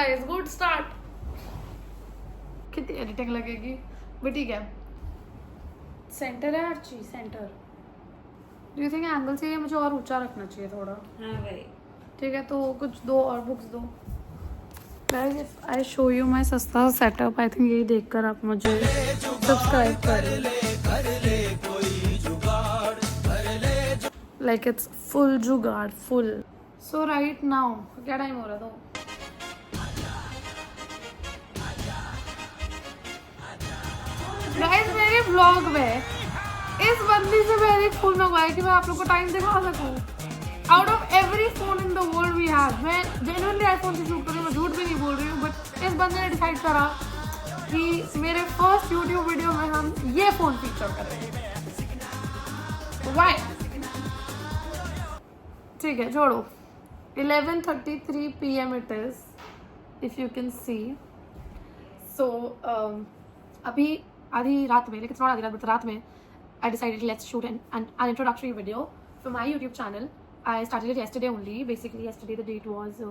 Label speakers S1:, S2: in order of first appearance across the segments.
S1: Guys, good start. कितनी editing लगेगी, but ठीक है। सेंटर है हर चीज, centre. Do you think angle से ये मुझे और ऊंचा रखना चाहिए थोड़ा?
S2: हाँ भाई।
S1: ठीक है, तो कुछ दो और बुक्स दो। Guys, if I show you my सस्ता सेटअप, आई थिंक यही देखकर आप मुझे सब्सक्राइब करें। लाइक इट्स फुल जुगाड़, फुल। सो राइट नाउ क्या टाइम हो रहा था? गाइस, मेरे व्लॉग में इस बंदी से मैंने एक फोन मंगवाया कि मैं आप लोग को टाइम दिखा सकूं। Out of every phone in the world we have, मैं जेन्युइनली आईफोन से शूट कर रही हूँ, मैं झूठ भी नहीं बोल रही हूँ। बट इस बंदे ने डिसाइड करा कि मेरे फर्स्ट यूट्यूब वीडियो में हम ये फोन फीचर करेंगे। व्हाई? ठीक है, छोड़ो। 11:33 PM it is, if you can see. So अभी आधी रात में, लेकिन थोड़ा आधी रात, but रात में I decided let's shoot an introductory video for my YouTube channel. I started it yesterday only. Basically, yesterday the date was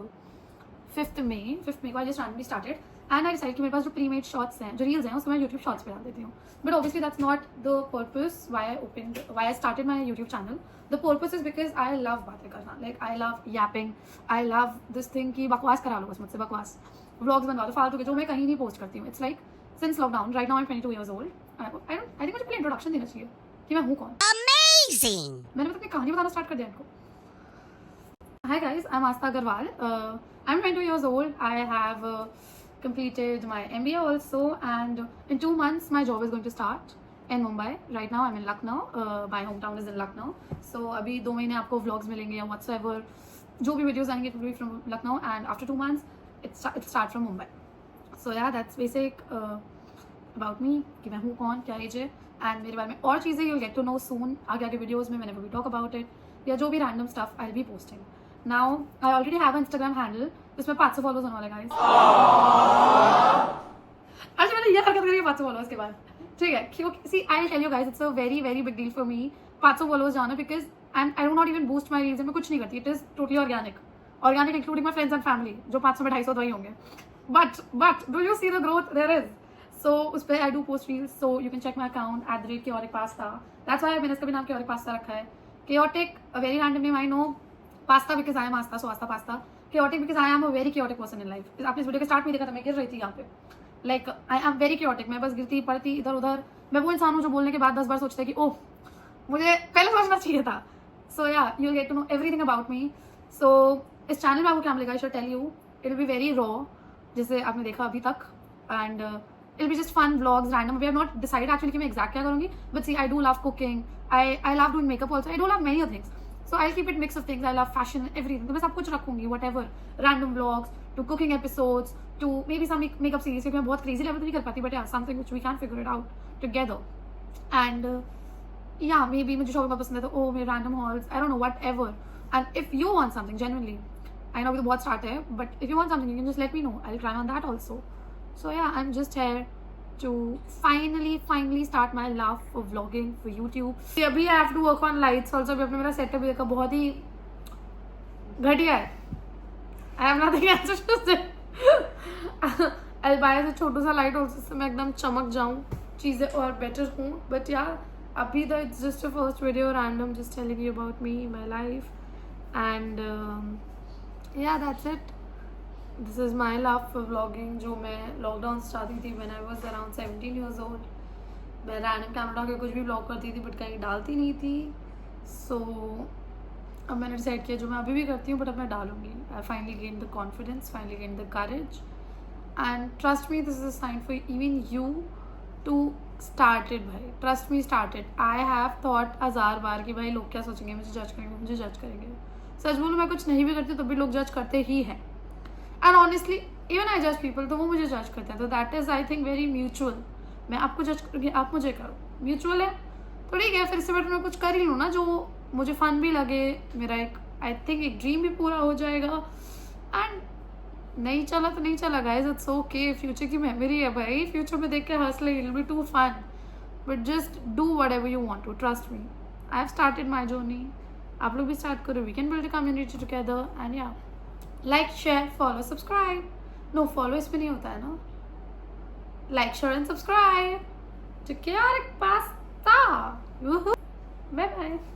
S1: 5th May. 5th May को I just randomly started. And I decided कि मेरे पास जो pre-made shots हैं, जो reels हैं, उसको मैं YouTube Shorts पे डाल देती हूँ. But obviously that's not the purpose why I started my YouTube channel. The purpose is because I love बातें करना. Like I love yapping. I love this thing कि बकवास करा लो बस मुझसे, बकवास. Vlogs बनवा दो फालतू के, जो मैं कहीं नहीं post करती हूँ. It's like since lockdown, right now I'm 22 years old. I think मुझे पहले इंट्रोडक्शन देना चाहिए कि मैं हूँ कौन।
S2: Amazing.
S1: मैंने मतलब अपनी कहानी बताना स्टार्ट कर दिया इनको। Hi guys, I'm Aastha Agarwal. I'm 22 years old. I have completed my MBA also, and in 2 months my job is going to start in Mumbai. Right now I'm in Lucknow. My hometown is in Lucknow. So अभी 2 महीने आपको vlogs मिलेंगे या whatsoever, जो भी videos आएंगे it will be from Lucknow, and after 2 months it start from Mumbai. So yeah, that's basic about me, कि मैं हूँ कौन, क्या एज है, एंड मेरे बारे में और चीज़ें you'll get to know soon आगे आगे वीडियोज़ में, whenever we talk about it, या जो भी random stuff I'll be posting. Now I already have an Instagram handle जिसमें 500 फॉलोअर्स होने वाले गाइस। अच्छा, मैंने ये हरकत करी है 500 फॉलोअर्स के बाद, ठीक है? क्योंकि see I tell you guys, it's a very very big deal for me 500 followers जाना, because I do not even boost my reels. मैं कुछ नहीं करती, it is totally organic including my friends and family, जो 500 में 250 तो ही होंगे। But do you see the growth there is? So उस पर I do post reels, so you can check my account @chaotic pasta. That's why मैंने इसका भी नाम chaotic pasta रखा है। chaotic, a very random name I know. Pasta because I am Asta, so Asta pasta. Chaotic because I am a very chaotic person in life. आपने इस video के start में देखा था, मैं गिर रही थी यहाँ पे। Like I am very chaotic. मैं बस गिरती पड़ती इधर उधर। मैं वो इंसान हूँ जो बोलने के बाद 10 बार सोचता है कि ओह, मुझे पहले सोचना चाहिए था। So yeah, you'll get to know everything about me. So इस चैनल में आपको क्या मिलेगा? I should tell you, it'll be very raw, जैसे आपने देखा अभी तक, and it'll be just fun vlogs, random. We have not decided actually कि मैं exact क्या करूँगी, but see, I do love cooking. I love doing makeup also. I do love many other things. So I'll keep it mix of things. I love fashion, everything. तो मैं सब कुछ रखूँगी, whatever. Random vlogs to cooking episodes to maybe some makeup series, क्योंकि मैं बहुत crazy level तो नहीं कर पाती, but yeah, something which we can figure it out together. And yeah, maybe मुझे शॉपिंग पसंद है तो oh, मेरे random hauls, I don't know, whatever. And if you want something genuinely, I know अभी तो बहुत start है, but if you want something, you can just let me know. I'll try on that also. So yeah, I'm just here to finally start my love for vlogging, for YouTube. अभी I have to work on lights also. अभी अपने मेरा setup देखा, बहुत ही घटिया है। I have nothing else to say. I'll buy a छोटू सा light also, जिससे मैं एकदम चमक जाऊँ, चीज़ें और बेटर हूँ। But yeah, अभी तो it's just a first video, random, just telling you about me, my life, and yeah, that's it. This is my love for vlogging, जो मैं लॉकडाउन स्टार्ट थी when I was around 17 years old. मैं random camera के कुछ भी vlog करती थी, but कहीं डालती नहीं थी। सो अब मैंने डिसाइड किया जो मैं अभी भी करती हूँ, बट अब मैं डालूंगी। I finally gain the confidence, finally gain the courage, and trust me, this is a sign for even you to start it. भाई trust me, start it. I have thought 1000 बार कि भाई लोग क्या सोचेंगे, मुझे जज करेंगे, मुझे जज करेंगे। सच बोलूँ, मैं कुछ नहीं भी करती तो भी लोग जज करते ही हैं। एंड ऑनेस्टली इवन आई जज पीपल, तो वो मुझे जज करते हैं। तो that is I think very mutual. मैं आपको जज करूँगी, आप मुझे करो, म्यूचुअल है तो ठीक है। फिर इससे बेटर मैं कुछ कर ही लूँ ना, जो मुझे फन भी लगे, मेरा एक आई थिंक एक ड्रीम भी पूरा हो जाएगा। एंड नहीं चला तो नहीं चला गाइस, इट्स ओके। फ्यूचर की मेमोरी है भाई, फ्यूचर में देख के हंस ले, it will be too fun, but just do whatever you want to, trust me. I have started my journey, आप लोग भी स्टार्ट करो। We can build a community together, and yeah, like, share, follow, subscribe. No follow इस पे नहीं होता है ना. Like share and subscribe. Take care, pasta. Bye bye.